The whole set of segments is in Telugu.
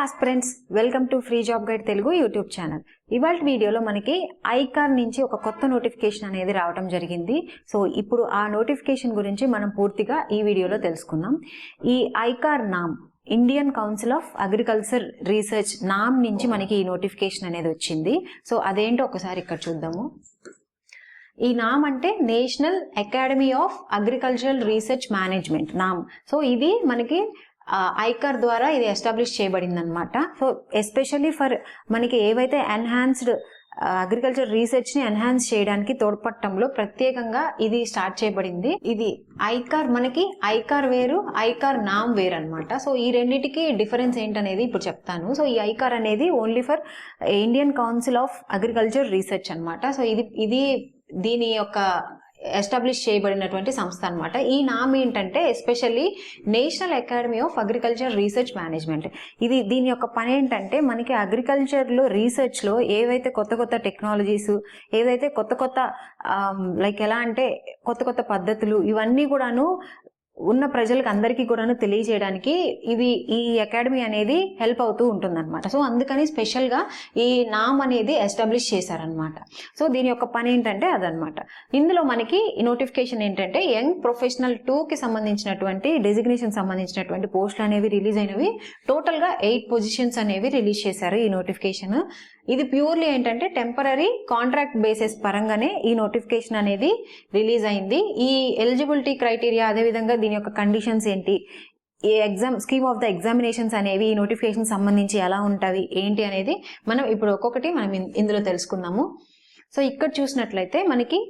Aspirants, welcome to free job guide Telugu YouTube channel. ఇవాళ వీడియోలో మనకి ఐకార్ నుంచి ఒక కొత్త నోటిఫికేషన్ అనేది రావడం జరిగింది. సో ఇప్పుడు ఆ నోటిఫికేషన్ గురించి మనం పూర్తిగా ఈ వీడియోలో తెలుసుకుందాం. ఈ ఐకార్ నామ్, Indian council of agriculture research నామ్ నుంచి మనకి ఈ నోటిఫికేషన్ అనేది వచ్చింది. సో అదేంటో ఒకసారి ఇక్కడ చూద్దాము. ఈ నామ్ అంటే national academy of agricultural research management నామ్. సో ఇది మనకి ఐకార్ ద్వారా ఇది ఎస్టాబ్లిష్ చేయబడింది అనమాట. సో ఎస్పెషల్లీ ఫర్ మనకి ఏవైతే ఎన్హాన్స్డ్ అగ్రికల్చర్ రీసెర్చ్ ని ఎన్హాన్స్ చేయడానికి తోడ్పడటంలో ప్రత్యేకంగా ఇది స్టార్ట్ చేయబడింది. ఇది ఐకార్, మనకి ఐకార్ వేరు, ఐకార్ నామ్ వేరు అనమాట. సో ఈ రెండింటికి డిఫరెన్స్ ఏంటనేది ఇప్పుడు చెప్తాను. సో ఈ ఐకార్ అనేది only for Indian council of agriculture research అనమాట. సో ఇది దీని యొక్క ఎస్టాబ్లిష్ చేయబడినటువంటి సంస్థ అనమాట. ఈ నామ్ ఏంటంటే especially national academy of agriculture research management. దీని యొక్క పని ఏంటంటే మనకి అగ్రికల్చర్లో రీసెర్చ్లో ఏవైతే కొత్త టెక్నాలజీస్, ఏదైతే కొత్త లైక్ ఎలా అంటే కొత్త పద్ధతులు, ఇవన్నీ కూడాను ఉన్న ప్రజలకు అందరికీ కూడాను తెలియజేయడానికి ఈ అకాడమీ అనేది హెల్ప్ అవుతూ ఉంటుంది అనమాట. సో అందుకని స్పెషల్గా ఈ నామ్ అనేది ఎస్టాబ్లిష్ చేశారనమాట. సో దీని యొక్క పని ఏంటంటే అదనమాట. ఇందులో మనకి నోటిఫికేషన్ ఏంటంటే యంగ్ ప్రొఫెషనల్ 2కి సంబంధించినటువంటి డెసిగ్నేషన్ సంబంధించినటువంటి పోస్టులు అనేవి రిలీజ్ అయినవి. టోటల్గా 8 పొజిషన్స్ అనేవి రిలీజ్ చేశారు ఈ నోటిఫికేషన్. ఇది ప్యూర్లీ ఏంటంటే టెంపరరీ కాంట్రాక్ట్ బేసిస్ పరంగానే ఈ నోటిఫికేషన్ అనేది రిలీజ్ అయింది. ఈ ఎలిజిబిలిటీ క్రైటీరియా, అదేవిధంగా దీని యొక్క కండిషన్స్ ఏంటి, ఈ స్కీమ్ ఆఫ్ ద ఎగ్జామినేషన్స్ అనేవి ఈ నోటిఫికేషన్ సంబంధించి ఎలా ఉంటాయి ఏంటి అనేది మనం ఇప్పుడు ఒక్కొక్కటి మనం ఇందులో తెలుసుకుందాము. సో ఇక్కడ చూసినట్లయితే మనకి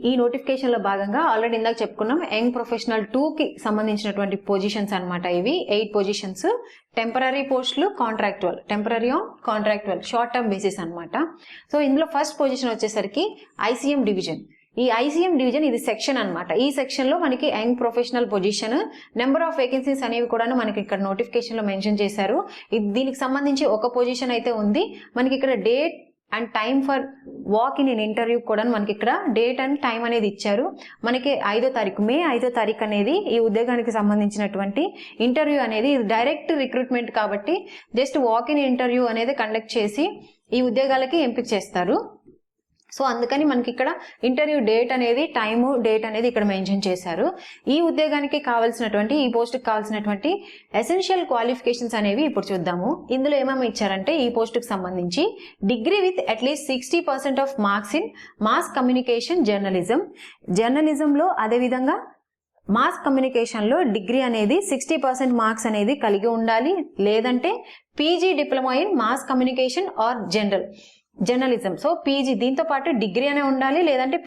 ఈ నోటిఫికేషన్ లో భాగంగా ఆల్రెడీ ఇందాక చెప్పుకున్నాం, యంగ్ ప్రొఫెషనల్ 2కి సంబంధించినటువంటి పొజిషన్స్ అనమాట. ఇవి 8 పొజిషన్స్, టెంపరరీ పోస్టులు, contractual, temporary on contractual, short term basis అనమాట. సో ఇందులో ఫస్ట్ పొజిషన్ వచ్చేసరికి ఐసీఎం డివిజన్. ఈ ఐసీఎం డివిజన్ ఇది సెక్షన్ అనమాట. ఈ సెక్షన్ లో మనకి young professional position, number of vacancies అనేవి కూడా మనకి ఇక్కడ నోటిఫికేషన్ లో మెన్షన్ చేశారు. దీనికి సంబంధించి ఒక పొజిషన్ అయితే ఉంది. మనకి ఇక్కడ date and time for walk in interview కూడా మనకి ఇక్కడ డేట్ అండ్ టైం అనేది ఇచ్చారు. మనకి మే 5వ తారీఖు అనేది ఈ ఉద్యోగానికి సంబంధించినటువంటి ఇంటర్వ్యూ అనేది డైరెక్ట్ రిక్రూట్మెంట్ కాబట్టి జస్ట్ వాక్ ఇన్ ఇంటర్వ్యూ అనేది కండక్ట్ చేసి ఈ ఉద్యోగాలకి ఎంపిక చేస్తారు. సో అందుకని మనకి ఇక్కడ ఇంటర్వ్యూ డేట్ అనేది, టైము, డేట్ అనేది ఇక్కడ మెన్షన్ చేశారు. ఈ ఉద్యోగానికి కావాల్సినటువంటి, ఈ పోస్ట్కి కావాల్సినటువంటి ఎసెన్షియల్ క్వాలిఫికేషన్స్ అనేవి ఇప్పుడు చూద్దాము. ఇందులో ఏమేమి ఇచ్చారంటే ఈ పోస్టుకి సంబంధించి degree with at least 60% of marks in mass communication జర్నలిజంలో, అదేవిధంగా మాస్ కమ్యూనికేషన్లో డిగ్రీ అనేది 60% మార్క్స్ అనేది కలిగి ఉండాలి. లేదంటే PG diploma in mass communication or journalism. So PG దీంతో పాటు డిగ్రీ అనే ఉండాలి, లేదంటే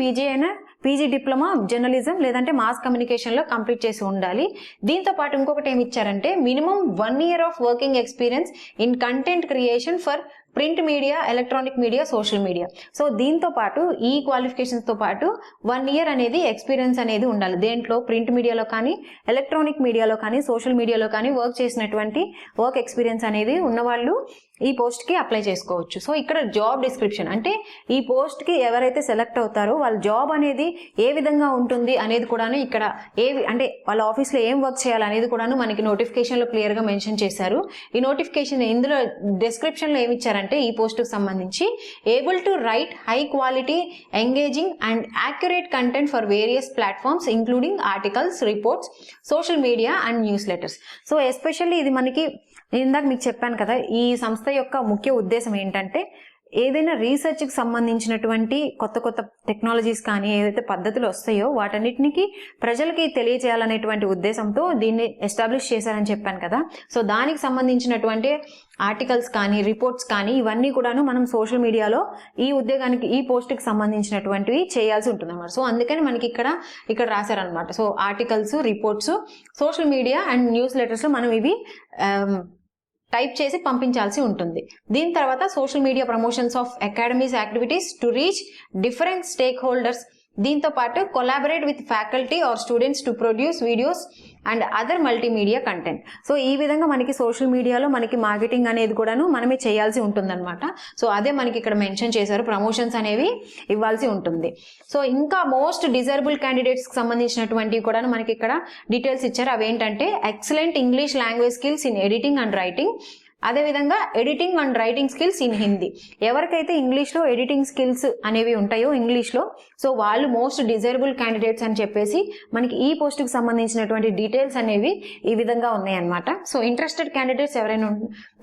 పీజీ డిప్లొమా జర్నలిజం లేదంటే మాస్ కమ్యూనికేషన్ లో కంప్లీట్ చేసి ఉండాలి. దీంతో పాటు ఇంకొకటి ఏమి ఇచ్చారంటే minimum 1 year of working experience in content creation for print media, electronic media, social media. So దీంతో పాటు ఈ క్వాలిఫికేషన్స్ తో పాటు 1 year అనేది ఎక్స్పీరియన్స్ అనేది ఉండాలి. దేంట్లో ప్రింట్ మీడియాలో కానీ, ఎలక్ట్రానిక్ మీడియాలో కానీ, సోషల్ మీడియాలో కానీ వర్క్ చేసినటువంటి వర్క్ ఎక్స్పీరియన్స్ అనేది ఉన్నవాళ్ళు ఈ పోస్ట్ కి అప్లై చేసుకోవచ్చు. సో ఇక్కడ జాబ్ డిస్క్రిప్షన్ అంటే ఈ పోస్ట్ కి ఎవరైతే సెలెక్ట్ అవుతారో వాళ్ళ జాబ్ అనేది ఏ విధంగా ఉంటుంది అనేది కూడాను ఇక్కడ అంటే వాళ్ళ ఆఫీస్ లో ఏం వర్క్ చేయాలనేది కూడాను మనకి నోటిఫికేషన్ లో క్లియర్ గా మెన్షన్ చేశారు. ఈ నోటిఫికేషన్ ఇందులో డిస్క్రిప్షన్ లో ఏమి ఇచ్చారంటే ఈ పోస్ట్ కు సంబంధించి able to right high quality, engaging and accurate content for various platforms including articles, reports, social media and news letters. So especially ఇది మనకి నేను ఇందాక మీకు చెప్పాను కదా, ఈ సంస్థ యొక్క ముఖ్య ఉద్దేశం ఏంటంటే ఏదైనా రీసెర్చ్కి సంబంధించినటువంటి కొత్త టెక్నాలజీస్ కానీ ఏదైతే పద్ధతులు వస్తాయో వాటన్నిటికి ప్రజలకి తెలియజేయాలనేటువంటి ఉద్దేశంతో దీన్ని ఎస్టాబ్లిష్ చేశారని చెప్పాను కదా. సో దానికి సంబంధించినటువంటి ఆర్టికల్స్ కానీ, రిపోర్ట్స్ కానీ ఇవన్నీ కూడాను మనం సోషల్ మీడియాలో ఈ ఉద్యోగానికి, ఈ పోస్ట్కి సంబంధించినటువంటివి చేయాల్సి ఉంటుంది అన్నమాట. సో అందుకని మనకి ఇక్కడ రాశారనమాట. So articles, reports, social media and newsletters లో మనం ఇవి టైప్ చేసి పంపించాల్సి ఉంటుంది. దీని తర్వాత social media promotions of academies activities to reach different stakeholders. దీంతో పాటు collaborate with faculty or students to produce videos and other multimedia content. So ఈ విధంగా మనకి సోషల్ మీడియాలో మనకి మార్కెటింగ్ అనేది కూడాను మనమే చేయాల్సి ఉంటుందన్నమాట. సో అదే మనకి ఇక్కడ మెన్షన్ చేశారు, ప్రమోషన్స్ అనేవి ఇవ్వాల్సి ఉంటుంది. సో ఇంకా మోస్ట్ డిజైరబుల్ క్యాండిడేట్స్ కి సంబంధించినటువంటివి కూడా మనకి ఇక్కడ డీటెయిల్స్ ఇచ్చారు. అవేంటంటే excellent English language skills in editing and writing, అదేవిధంగా editing and writing skills in Hindi. ఎవరికైతే ఇంగ్లీష్లో ఎడిటింగ్ స్కిల్స్ అనేవి ఉంటాయో ఇంగ్లీష్లో, సో వాళ్ళు మోస్ట్ డిజైరబుల్ క్యాండిడేట్స్ అని చెప్పేసి మనకి ఈ పోస్టుకు సంబంధించినటువంటి డీటెయిల్స్ అనేవి ఈ విధంగా ఉన్నాయన్నమాట. సో ఇంట్రెస్టెడ్ క్యాండిడేట్స్ ఎవరైనా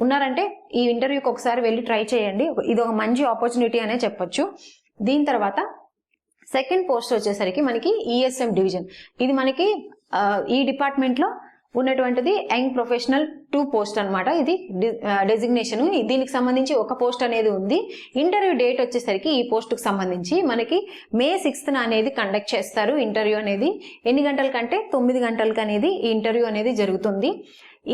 ఉన్నారంటే ఈ ఇంటర్వ్యూకి ఒకసారి వెళ్ళి ట్రై చేయండి. ఇది ఒక మంచి ఆపర్చునిటీ అనే చెప్పొచ్చు. దీని తర్వాత సెకండ్ పోస్ట్ వచ్చేసరికి మనకి ఈఎస్ఎం డివిజన్. ఇది మనకి ఈ డిపార్ట్మెంట్లో ఉన్నటువంటిది యంగ్ ప్రొఫెషనల్ 2 పోస్ట్ అనమాట. ఇది డెసిగ్నేషన్. దీనికి సంబంధించి ఒక పోస్ట్ అనేది ఉంది. ఇంటర్వ్యూ డేట్ వచ్చేసరికి ఈ పోస్టుకు సంబంధించి మనకి May 6th అనేది కండక్ట్ చేస్తారు. ఇంటర్వ్యూ అనేది ఎన్ని గంటలకంటే 9 గంటలకు అనేది ఈ ఇంటర్వ్యూ అనేది జరుగుతుంది.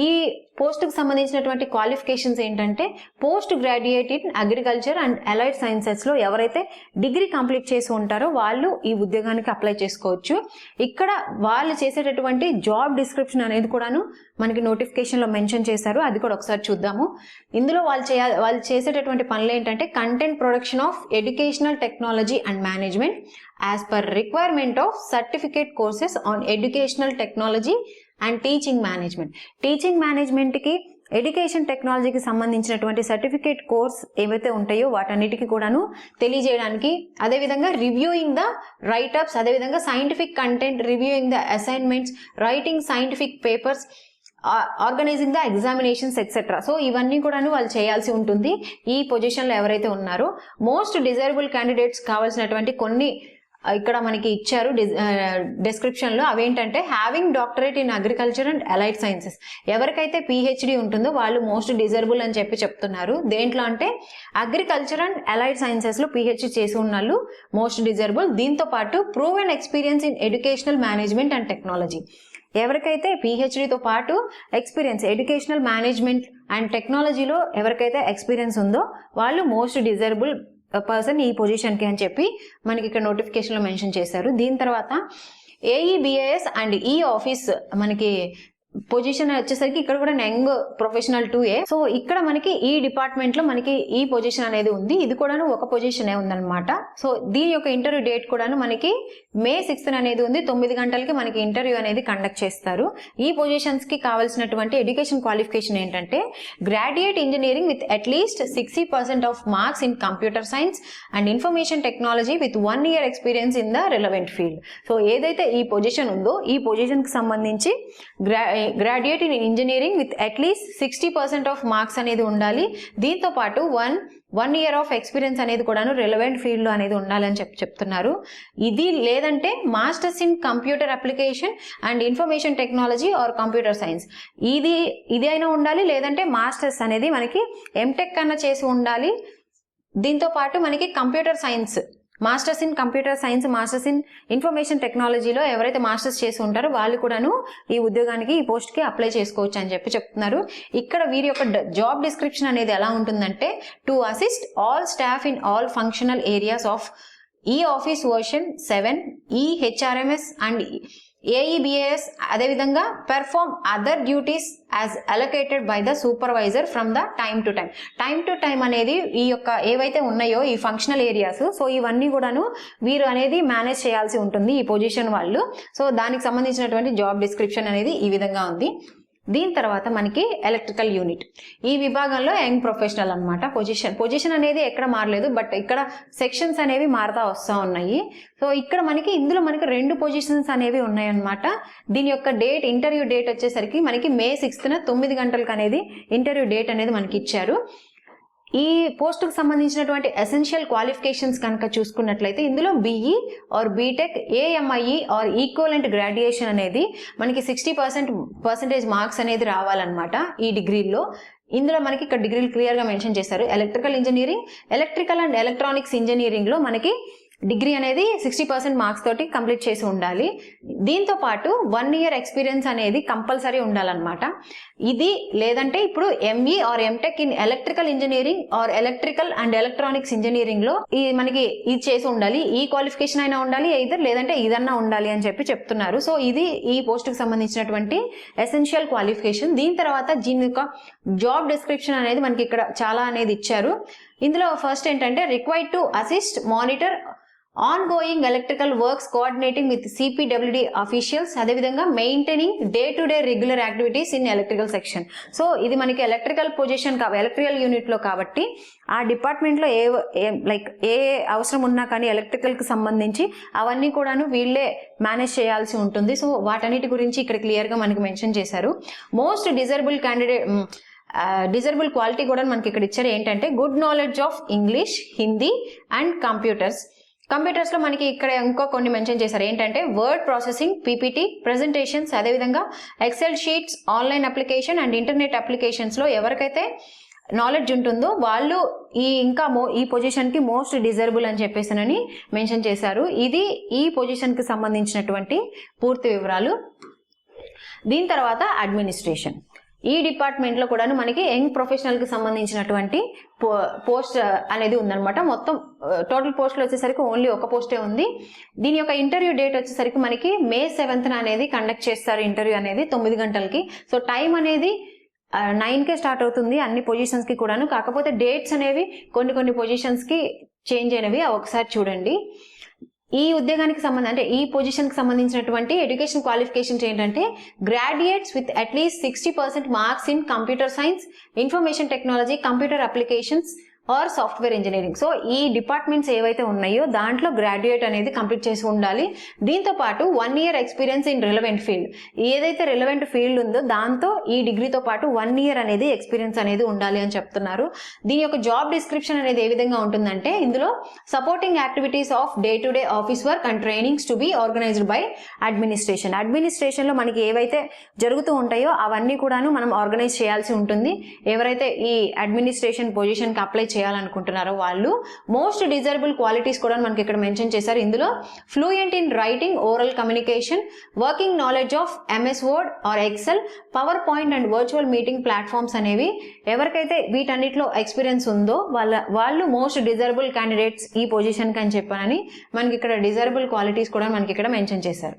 ఈ పోస్టుకు సంబంధించినటువంటి క్వాలిఫికేషన్స్ ఏంటంటే post graduate in agriculture and allied సైన్సెస్లో ఎవరైతే డిగ్రీ కంప్లీట్ చేసి ఉంటారో వాళ్ళు ఈ ఉద్యోగానికి అప్లై చేసుకోవచ్చు. ఇక్కడ వాళ్ళు చేసేటటువంటి జాబ్ డిస్క్రిప్షన్ అనేది కూడాను మనకి నోటిఫికేషన్లో మెన్షన్ చేశారు. అది కూడా ఒకసారి చూద్దాము. ఇందులో వాళ్ళు చేసేటటువంటి పనులు ఏంటంటే content production of educational technology and management as per requirement of certificate courses on educational technology and teaching management. Teaching మేనేజ్మెంట్కి ఎడ్యుకేషన్ టెక్నాలజీకి సంబంధించినటువంటి సర్టిఫికేట్ కోర్స్ ఏవైతే ఉంటాయో వాటన్నిటికీ కూడాను తెలియజేయడానికి, అదేవిధంగా రివ్యూయింగ్ ద రైటప్స్, అదేవిధంగా scientific content, reviewing the assignments, writing scientific papers, organising the examinations etcetera. So ఇవన్నీ కూడాను వాళ్ళు చేయాల్సి ఉంటుంది ఈ పొజిషన్లో ఎవరైతే ఉన్నారో. మోస్ట్ డిజైరబుల్ క్యాండిడేట్స్ కావాల్సినటువంటి కొన్ని ఇక్కడ మనకి ఇచ్చారు డిస్క్రిప్షన్ లో. అవేంటంటే having doctorate in agriculture and allied sciences. ఎవరికైతే పిహెచ్డి ఉంటుందో వాళ్ళు మోస్ట్ డిజైరబుల్ అని చెప్పి చెప్తున్నారు. దేంట్లో అంటే అగ్రికల్చర్ అండ్ అలైడ్ సైన్సెస్ లో పిహెచ్డి చేసి ఉన్న వాళ్ళు మోస్ట్ డిజైరబుల్. దీంతో పాటు proven experience in educational management and technology. ఎవరికైతే పిహెచ్డితో పాటు ఎక్స్పీరియన్స్ ఎడ్యుకేషనల్ మేనేజ్మెంట్ అండ్ టెక్నాలజీలో ఎవరికైతే ఎక్స్పీరియన్స్ ఉందో వాళ్ళు మోస్ట్ డిజైరబుల్ పర్సన్ ఈ పొజిషన్కి అని చెప్పి మనకి ఇక్కడ నోటిఫికేషన్లో మెన్షన్ చేశారు. దీని తర్వాత ఏఈబిఐఎస్ అండ్ ఈ ఆఫీస్ మనకి పొజిషన్ వచ్చేసరికి ఇక్కడ కూడా యంగ్ ప్రొఫెషనల్ 2A. సో ఇక్కడ మనకి ఈ డిపార్ట్మెంట్ లో మనకి ఈ పొజిషన్ అనేది ఉంది. ఇది కూడాను ఒక పొజిషనే ఉందన్నమాట. సో దీని యొక్క ఇంటర్వ్యూ డేట్ కూడాను మనకి May 6th అనేది ఉంది. 9 గంటలకి మనకి ఇంటర్వ్యూ అనేది కండక్ట్ చేస్తారు. ఈ పొజిషన్స్ కి కావాల్సినటువంటి ఎడ్యుకేషన్ క్వాలిఫికేషన్ ఏంటంటే graduate engineering with at least 60% of marks in computer science and information technology with 1 year experience in the relevant field. So ఏదైతే ఈ పొజిషన్ ఉందో ఈ పొజిషన్ కి సంబంధించి graduate in engineering with at least 60% of marks అనేది ఉండాలి. దీంతో పాటు 1 year ఆఫ్ ఎక్స్పీరియన్స్ అనేది కూడాను రిలవెంట్ ఫీల్డ్ లో అనేది ఉండాలని చెప్తున్నారు. ఇది లేదంటే masters in computer application and information technology or computer science ఇది అయినా ఉండాలి. లేదంటే మాస్టర్స్ అనేది మనకి ఎంటెక్ కన్నా చేసి ఉండాలి. దీంతో పాటు మనకి computer science, masters in computer science, masters in information టెక్నాలజీలో ఎవరైతే మాస్టర్స్ చేసి ఉంటారో వాళ్ళు కూడాను ఈ ఉద్యోగానికి ఈ పోస్ట్ కి అప్లై చేసుకోవచ్చు అని చెప్తున్నారు. ఇక్కడ వీరి యొక్క జాబ్ డిస్క్రిప్షన్ అనేది ఎలా ఉంటుందంటే to assist all staff in all functional areas of ఈ ఆఫీస్ వర్షన్ 7, ఈ హెచ్ఆర్ఎంఎస్ అండ్ ఏఈబిఏఎస్, అదేవిధంగా perform other duties as allocated by the supervisor from the time to time అనేది ఈ యొక్క ఏవైతే ఉన్నాయో ఈ ఫంక్షనల్ ఏరియాస్, సో ఇవన్నీ కూడాను వీరు అనేది మేనేజ్ చేయాల్సి ఉంటుంది ఈ పొజిషన్ వాళ్ళు. సో దానికి సంబంధించినటువంటి జాబ్ డిస్క్రిప్షన్ అనేది ఈ విధంగా ఉంది. దీని తర్వాత మనకి ఎలక్ట్రికల్ యూనిట్ ఈ విభాగంలో యంగ్ ప్రొఫెషనల్ అనమాట. పొజిషన్ అనేది ఎక్కడ మారలేదు, బట్ ఇక్కడ సెక్షన్స్ అనేవి మారుతా వస్తూ ఉన్నాయి. సో ఇక్కడ ఇందులో మనకి 2 పొజిషన్స్ అనేవి ఉన్నాయన్నమాట. దీని యొక్క డేట్, ఇంటర్వ్యూ డేట్ వచ్చేసరికి మనకి May 6th 9 గంటలకు అనేది ఇంటర్వ్యూ డేట్ అనేది మనకి ఇచ్చారు. ఈ పోస్టుకు సంబంధించినటువంటి ఎసెన్షియల్ క్వాలిఫికేషన్స్ కనుక చూసుకున్నట్లయితే ఇందులో BE or BTech, AMIE or equivalent graduation అనేది మనకి 60% మార్క్స్ అనేది రావాలన్నమాట ఈ డిగ్రీలో. ఇందులో మనకి ఇక్కడ డిగ్రీలు క్లియర్గా మెన్షన్ చేశారు. Electrical engineering, electrical and electronics engineering లో మనకి డిగ్రీ అనేది 60% మార్క్స్ తోటి కంప్లీట్ చేసి ఉండాలి. దీంతో పాటు 1 year ఎక్స్పీరియన్స్ అనేది కంపల్సరీ ఉండాలన్నమాట. ఇది లేదంటే ఇప్పుడు ME or MTech in electrical engineering or electrical and electronics engineering లో మనకి ఇది చేసి ఉండాలి. ఈ క్వాలిఫికేషన్ అయినా ఉండాలి, లేదంటే ఇదన్నా ఉండాలి అని చెప్తున్నారు. సో ఇది ఈ పోస్ట్ కి సంబంధించినటువంటి ఎసెన్షియల్ క్వాలిఫికేషన్. దీని తర్వాత దీని యొక్క జాబ్ డిస్క్రిప్షన్ అనేది మనకి ఇక్కడ చాలా అనేది ఇచ్చారు. ఇందులో ఫస్ట్ ఏంటంటే required to assist monitor ongoing electrical works coordinating with CPWD officials, అదేవిధంగా maintaining day to day regular activities in electrical section. So ఇది మనకి ఎలక్ట్రికల్ పొజిషన్ ఎలక్ట్రికల్ యూనిట్ లో కాబట్టి ఆ డిపార్ట్మెంట్ లో ఏ అవసరం ఉన్నా కానీ ఎలక్ట్రికల్ కి సంబంధించి అవన్నీ కూడాను వీళ్ళే మేనేజ్ చేయాల్సి ఉంటుంది. సో వాటన్నిటి గురించి ఇక్కడ క్లియర్ గా మనకి మెన్షన్ చేశారు. మోస్ట్ డిజరబుల్ క్వాలిటీ కూడా మనకి ఇక్కడ ఇచ్చారు. ఏంటంటే good knowledge of English, Hindi and computers లో మనకి ఇక్కడ ఇంకో కొన్ని మెన్షన్ చేశారు. ఏంటంటే వర్డ్ ప్రాసెసింగ్, పీపీటీ, ప్రెజెంటేషన్స్, అదేవిధంగా excel sheets, online application and internet applications లో ఎవరికైతే నాలెడ్జ్ ఉంటుందో వాళ్ళు ఈ పొజిషన్ కి మోస్ట్ డిజరబుల్ అని చెప్పేసి మెన్షన్ చేశారు. ఇది ఈ పొజిషన్ కి సంబంధించినటువంటి పూర్తి వివరాలు. దీని తర్వాత అడ్మినిస్ట్రేషన్. ఈ డిపార్ట్మెంట్ లో కూడా మనకి యంగ్ ప్రొఫెషనల్ కి సంబంధించినటువంటి పోస్ట్ అనేది ఉందన్నమాట. మొత్తం టోటల్ పోస్టులు వచ్చేసరికి ఓన్లీ ఒక పోస్టే ఉంది. దీని యొక్క ఇంటర్వ్యూ డేట్ వచ్చేసరికి మనకి May 7th అనేది కండక్ట్ చేస్తారు ఇంటర్వ్యూ అనేది 9 గంటలకి. సో టైం అనేది 9కే స్టార్ట్ అవుతుంది అన్ని పొజిషన్స్ కి కూడాను. కాకపోతే డేట్స్ అనేవి కొన్ని పొజిషన్స్ కి చేంజ్ అయినవి, ఒకసారి చూడండి. ఈ ఉద్యోగానికి ఈ పొజిషన్ కి సంబంధించినటువంటి ఎడ్యుకేషన్ క్వాలిఫికేషన్స్ ఏంటంటే graduates with at least 60% marks in computer science, information technology, computer applications or software engineering. So ఈ డిపార్ట్మెంట్స్ ఏవైతే ఉన్నాయో దాంట్లో గ్రాడ్యుయేట్ అనేది కంప్లీట్ చేసి ఉండాలి. దీంతో పాటు 1 year experience in relevant field, ఏదైతే రిలవెంట్ ఫీల్డ్ ఉందో దాంతో ఈ డిగ్రీతో పాటు 1 year అనేది ఎక్స్పీరియన్స్ అనేది ఉండాలి అని చెప్తున్నారు. దీని యొక్క జాబ్ డిస్క్రిప్షన్ అనేది ఏ విధంగా ఉంటుందంటే ఇందులో supporting activities of day to day office work and trainings to be organised by administration లో మనకి ఏవైతే జరుగుతూ ఉంటాయో అవన్నీ కూడాను మనం ఆర్గనైజ్ చేయాల్సి ఉంటుంది. ఎవరైతే ఈ అడ్మినిస్ట్రేషన్ పొజిషన్ కి అప్లై చేయాలనుకుంటున్నారో వాళ్ళు మోస్ట్ డిజరబుల్ క్వాలిటీస్ కూడా మనకి ఇక్కడ మెన్షన్ చేశారు. ఇందులో fluent in writing, oral communication, working knowledge of MS Word or excel, power point and virtual meeting platforms అనేవి ఎవరికైతే వీటన్నిటిలో ఎక్స్పీరియన్స్ ఉందో వాళ్ళు మోస్ట్ డిజరబుల్ క్యాండిడేట్స్ ఈ పొజిషన్ కి అని చెప్పానని మనకి ఇక్కడ డిజరబుల్ క్వాలిటీస్ కూడా మనకి ఇక్కడ మెన్షన్ చేశారు.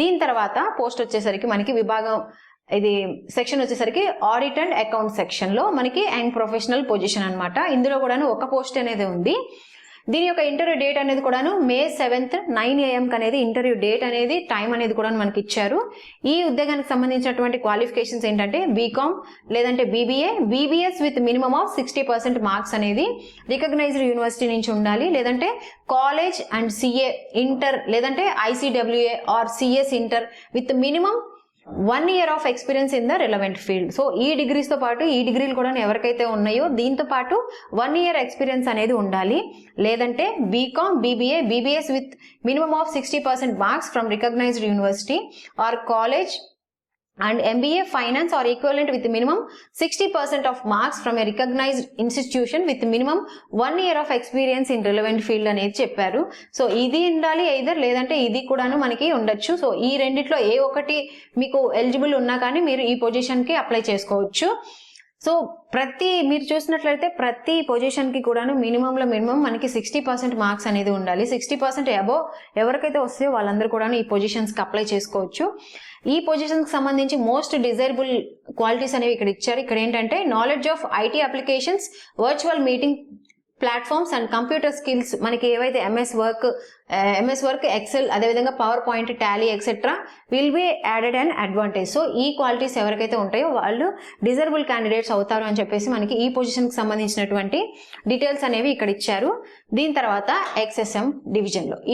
దీని తర్వాత పోస్ట్ వచ్చేసరికి మనకి ఇది సెక్షన్ వచ్చేసరికి ఆడిట్ అండ్ అకౌంట్ సెక్షన్ లో మనకి యంగ్ ప్రొఫెషనల్ పొజిషన్ అన్నమాట. ఇందులో కూడాను ఒక పోస్ట్ అనేది ఉంది. దీని యొక్క ఇంటర్వ్యూ డేట్ అనేది కూడాను May 7th 9 AM అనేది ఇంటర్వ్యూ డేట్ అనేది టైం అనేది కూడా మనకి ఇచ్చారు. ఈ ఉద్యోగానికి సంబంధించినటువంటి క్వాలిఫికేషన్స్ ఏంటంటే బీకామ్ లేదంటే BBS with minimum of 60% marks అనేది రికగ్నైజ్డ్ యూనివర్సిటీ నుంచి ఉండాలి, లేదంటే కాలేజ్ అండ్ సిఏ ఇంటర్ లేదంటే ICWA or CS inter with minimum 1 year of experience in the relevant field. So ఈ డిగ్రీస్ తో పాటు ఈ డిగ్రీలు కూడా ఎవరికైతే ఉన్నాయో దీంతో పాటు 1 year ఎక్స్పీరియన్స్ అనేది ఉండాలి, లేదంటే BCom, BBS with minimum of 60% marks from recognised university or college and MBA finance or equivalent with minimum 60% of marks from a recognized institution with minimum 1 year of experience in relevant field అనేది చెప్పారు. సో ఇది ఉండాలి లేదంటే ఇది కూడాను మనకి ఉండొచ్చు. సో ఈ రెండిట్లో ఏ ఒకటి మీకు ఎలిజిబుల్ ఉన్నా కానీ మీరు ఈ పొజిషన్ కి అప్లై చేసుకోవచ్చు. సో మీరు చూసినట్లయితే ప్రతి పొజిషన్ కి కూడాను మినిమం మనకి 60% మార్క్స్ అనేది ఉండాలి. 60% అబోవ్ ఎవరికైతే వస్తాయో వాళ్ళందరూ కూడా ఈ పొజిషన్స్ కి అప్లై చేసుకోవచ్చు. ఈ పొజిషన్ కి సంబంధించి మోస్ట్ డిజైరబుల్ క్వాలిటీస్ అనేవి ఇక్కడ ఇచ్చారు. ఇక్కడ ఏంటంటే knowledge of IT applications, virtual meeting platforms and computer skills, మనకి ఏవైతే ఎంఎస్ వర్క్ ఎక్సెల్ అదేవిధంగా power point, Tally etcetera will be added and advantage. So ఈ క్వాలిటీస్ ఎవరికైతే ఉంటాయో వాళ్ళు డిజరబుల్ క్యాండిడేట్స్ అవుతారు అని చెప్పేసి మనకి ఈ పొజిషన్ కి సంబంధించినటువంటి డీటెయిల్స్ అనేవి ఇక్కడ ఇచ్చారు. దీని తర్వాత XSM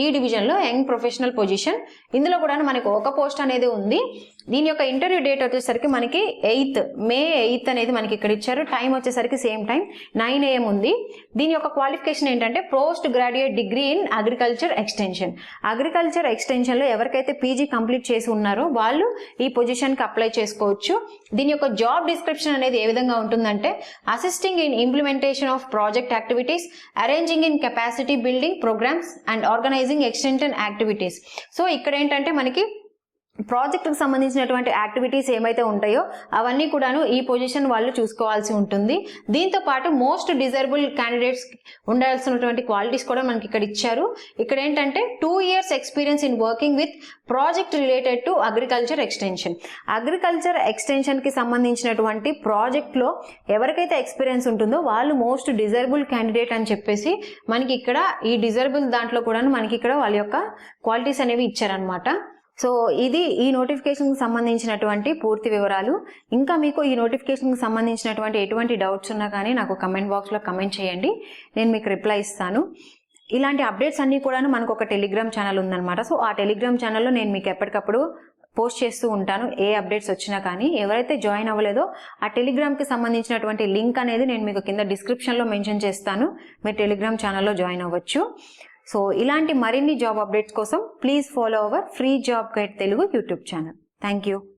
ఈ డివిజన్ లో యంగ్ ప్రొఫెషనల్ పొజిషన్, ఇందులో కూడా మనకి ఒక పోస్ట్ అనేది ఉంది. దీని యొక్క ఇంటర్వ్యూ డేట్ వచ్చేసరికి మనకి May 8th అనేది మనకి ఇక్కడ ఇచ్చారు. టైం వచ్చేసరికి సేమ్ టైం 9 AM ఉంది. దీని యొక్క క్వాలిఫికేషన్ ఏంటంటే post graduate degree in agriculture extension. Agriculture ఎక్స్టెన్షన్లో ఎవరికైతే పీజీ కంప్లీట్ చేసి ఉన్నారో వాళ్ళు ఈ పొజిషన్కి అప్లై చేసుకోవచ్చు. దీని యొక్క జాబ్ డిస్క్రిప్షన్ అనేది ఏ విధంగా ఉంటుందంటే assisting in implementation of project activities, arranging in capacity building programmes and organising extension activities. So ఇక్కడ ఏంటంటే మనకి ప్రాజెక్టుకు సంబంధించినటువంటి యాక్టివిటీస్ ఏమైతే ఉంటాయో అవన్నీ కూడాను ఈ పొజిషన్ వాళ్ళు చూసుకోవాల్సి ఉంటుంది. దీంతో పాటు మోస్ట్ డిజర్బుల్ క్యాండిడేట్స్ ఉండాల్సినటువంటి క్వాలిటీస్ కూడా మనకి ఇక్కడ ఇచ్చారు. ఇక్కడ ఏంటంటే 2 years experience in working with project related to agriculture extension. Agriculture ఎక్స్టెన్షన్కి సంబంధించినటువంటి ప్రాజెక్ట్లో ఎవరికైతే ఎక్స్పీరియన్స్ ఉంటుందో వాళ్ళు మోస్ట్ డిజర్బుల్ క్యాండిడేట్ అని చెప్పేసి మనకి ఇక్కడ ఈ డిజర్బుల్ దాంట్లో కూడాను మనకి ఇక్కడ వాళ్ళ యొక్క క్వాలిటీస్ అనేవి ఇచ్చారనమాట. సో ఇది ఈ నోటిఫికేషన్కి సంబంధించినటువంటి పూర్తి వివరాలు. ఇంకా మీకు ఈ నోటిఫికేషన్కి సంబంధించినటువంటి ఎటువంటి డౌట్స్ ఉన్నా కానీ నాకు కమెంట్ బాక్స్లో కమెంట్ చేయండి, నేను మీకు రిప్లై ఇస్తాను. ఇలాంటి అప్డేట్స్ అన్నీ కూడాను మనకు ఒక టెలిగ్రామ్ ఛానల్ ఉందన్నమాట. సో ఆ టెలిగ్రామ్ ఛానల్లో నేను మీకు ఎప్పటికప్పుడు పోస్ట్ చేస్తూ ఉంటాను ఏ అప్డేట్స్ వచ్చినా కానీ. ఎవరైతే జాయిన్ అవ్వలేదో ఆ టెలిగ్రామ్కి సంబంధించినటువంటి లింక్ అనేది నేను మీకు కింద డిస్క్రిప్షన్లో మెన్షన్ చేస్తాను, మీరు టెలిగ్రామ్ ఛానల్లో జాయిన్ అవ్వచ్చు. సో ఇలాంటి మరిన్ని జాబ్ అప్డేట్స్ కోసం please follow our free job guide Telugu YouTube channel. Thank you.